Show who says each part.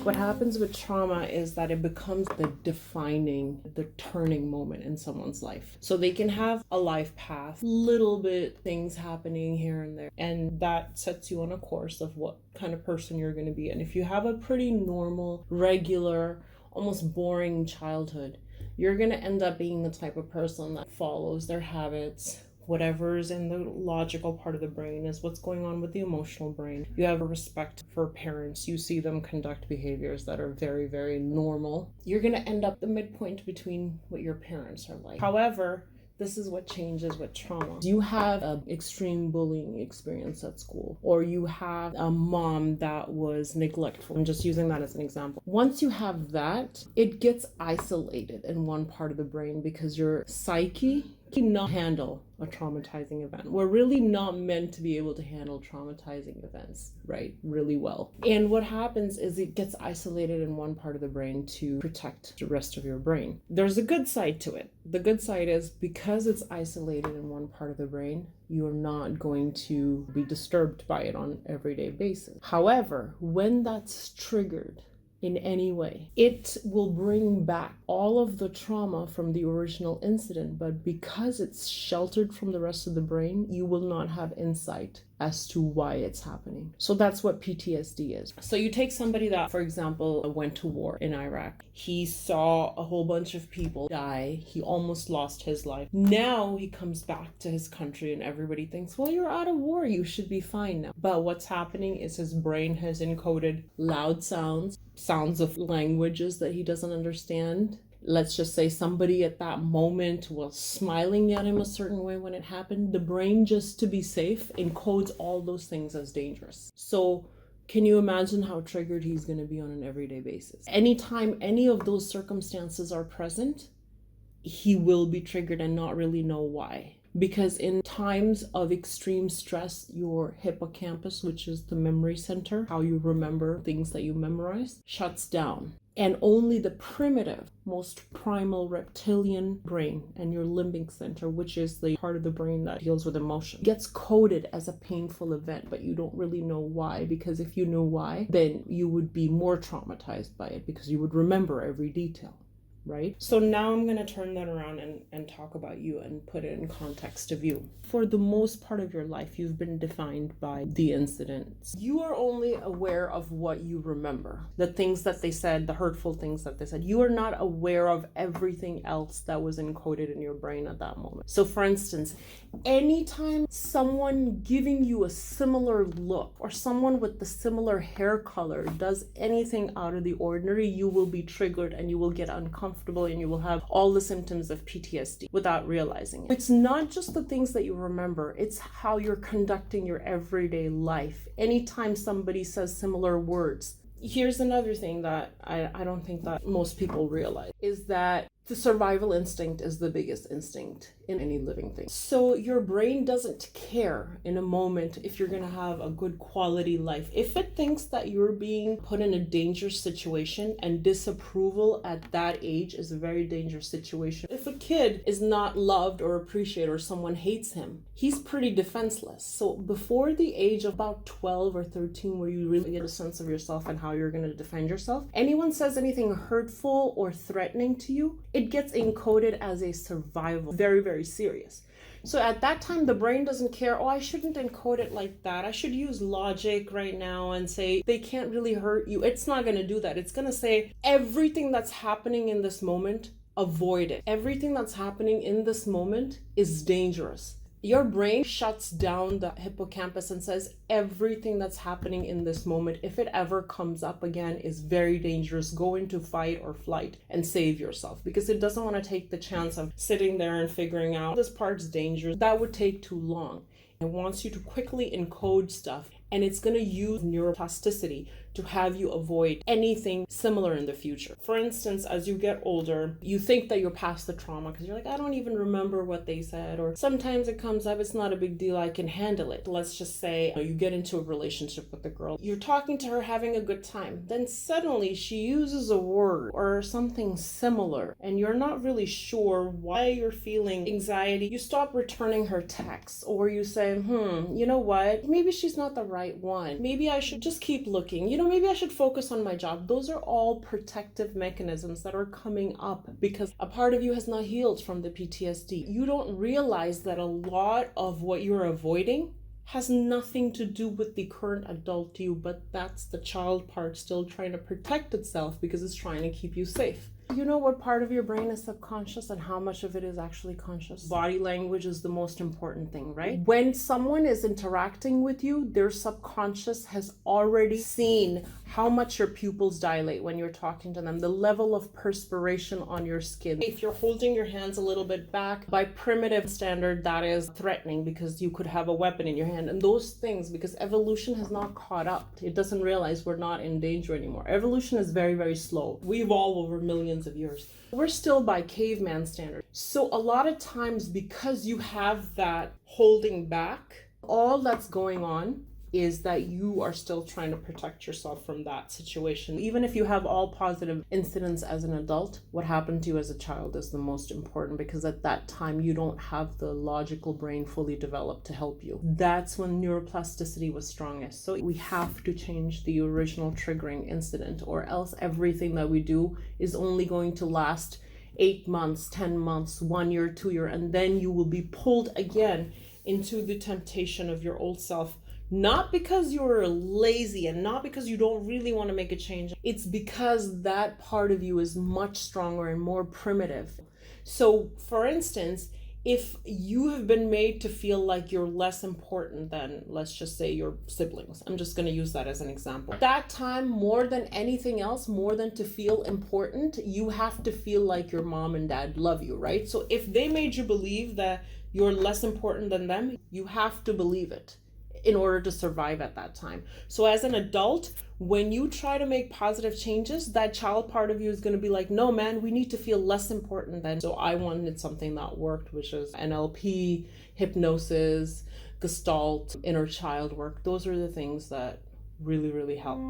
Speaker 1: What happens with trauma is that it becomes the turning moment in someone's life. So they can have a life path, little bit things happening here and there, and that sets you on a course of what kind of person you're going to be. And if you have a pretty normal, regular, almost boring childhood, you're going to end up being the type of person that follows their habits. Whatever's in the logical part of the brain is what's going on with the emotional brain. You have a respect for parents. You see them conduct behaviors that are very, very normal. You're going to end up the midpoint between what your parents are like. However, this is what changes with trauma. You have an extreme bullying experience at school, or you have a mom that was neglectful. I'm just using that as an example. Once you have that, it gets isolated in one part of the brain because your psyche cannot handle a traumatizing event. We're really not meant to be able to handle traumatizing events, right? Really well. And what happens is it gets isolated in one part of the brain to protect the rest of your brain. There's a good side to it. The good side is because it's isolated in one part of the brain, you're not going to be disturbed by it on an everyday basis. However, when that's triggered in any way, it will bring back all of the trauma from the original incident, but because it's sheltered from the rest of the brain, you will not have insight as to why it's happening. So that's what PTSD is. So you take somebody that, for example, went to war in Iraq. He saw a whole bunch of people die. He almost lost his life. Now he comes back to his country and everybody thinks, well, you're out of war. You should be fine now. But what's happening is his brain has encoded loud sounds of languages that he doesn't understand. Let's just say somebody at that moment was smiling at him a certain way when it happened. The brain, just to be safe, encodes all those things as dangerous. So can you imagine how triggered he's going to be on an everyday basis? Anytime any of those circumstances are present, he will be triggered and not really know why. Because in times of extreme stress, your hippocampus, which is the memory center, how you remember things that you memorize, shuts down. And only the primitive, most primal reptilian brain and your limbic center, which is the part of the brain that deals with emotion, gets coded as a painful event, but you don't really know why. Because if you knew why, then you would be more traumatized by it because you would remember every detail. Right? So now I'm going to turn that around and talk about you and put it in context of you. For the most part of your life, you've been defined by the incidents. You are only aware of what you remember. The things that they said, the hurtful things that they said. You are not aware of everything else that was encoded in your brain at that moment. So for instance, anytime someone giving you a similar look or someone with the similar hair color does anything out of the ordinary, you will be triggered and you will get uncomfortable and you will have all the symptoms of PTSD without realizing it. It's not just the things that you remember, it's how you're conducting your everyday life. Anytime somebody says similar words. Here's another thing that I don't think that most people realize is that the survival instinct is the biggest instinct in any living thing. So your brain doesn't care in a moment if you're going to have a good quality life. If it thinks that you're being put in a dangerous situation, and disapproval at that age is a very dangerous situation. If a kid is not loved or appreciated or someone hates him, he's pretty defenseless. So before the age of about 12 or 13, where you really get a sense of yourself and how you're going to defend yourself, anyone says anything hurtful or threatening to you, it gets encoded as a survival. Very, very serious. So at that time, the brain doesn't care, oh, I shouldn't encode it like that. I should use logic right now and say, they can't really hurt you. It's not going to do that. It's going to say, everything that's happening in this moment, avoid it. Everything that's happening in this moment is dangerous. Your brain shuts down the hippocampus and says everything that's happening in this moment, if it ever comes up again, is very dangerous. Go into fight or flight and save yourself, because it doesn't want to take the chance of sitting there and figuring out this part's dangerous. That would take too long. It wants you to quickly encode stuff, and it's going to use neuroplasticity to have you avoid anything similar in the future. For instance, as you get older, you think that you're past the trauma because you're like, I don't even remember what they said, or sometimes it comes up, it's not a big deal, I can handle it. Let's just say you get into a relationship with a girl, you're talking to her, having a good time, then suddenly she uses a word or something similar, and you're not really sure why you're feeling anxiety. You stop returning her texts, or you say, you know what, maybe she's not the right right one. Maybe I should just keep looking. Maybe I should focus on my job. Those are all protective mechanisms that are coming up because a part of you has not healed from the PTSD. You don't realize that a lot of what you're avoiding has nothing to do with the current adult you, but that's the child part still trying to protect itself because it's trying to keep you safe. You know what part of your brain is subconscious and how much of it is actually conscious? Body language is the most important thing, right? When someone is interacting with you, their subconscious has already seen how much your pupils dilate when you're talking to them, the level of perspiration on your skin. If you're holding your hands a little bit back, by primitive standard, that is threatening because you could have a weapon in your hand. And those things, because evolution has not caught up. It doesn't realize we're not in danger anymore. Evolution is very, very slow. We evolve over millions of years. We're still by caveman standards. So a lot of times, because you have that holding back, all that's going on is that you are still trying to protect yourself from that situation. Even if you have all positive incidents as an adult, what happened to you as a child is the most important, because at that time you don't have the logical brain fully developed to help you. That's when neuroplasticity was strongest. So we have to change the original triggering incident, or else everything that we do is only going to last 8 months, 10 months, 1 year, 2 years, and then you will be pulled again into the temptation of your old self. Not because you're lazy and not because you don't really want to make a change. It's because that part of you is much stronger and more primitive. So, for instance, if you have been made to feel like you're less important than, let's just say, your siblings, I'm just going to use that as an example. That time, more than anything else, more than to feel important, you have to feel like your mom and dad love you, right? So if they made you believe that you're less important than them, you have to believe it in order to survive at that time. So as an adult, when you try to make positive changes, that child part of you is going to be like, no, man, we need to feel less important than. So I wanted something that worked, which is NLP, hypnosis, Gestalt, inner child work. Those are the things that really, really help.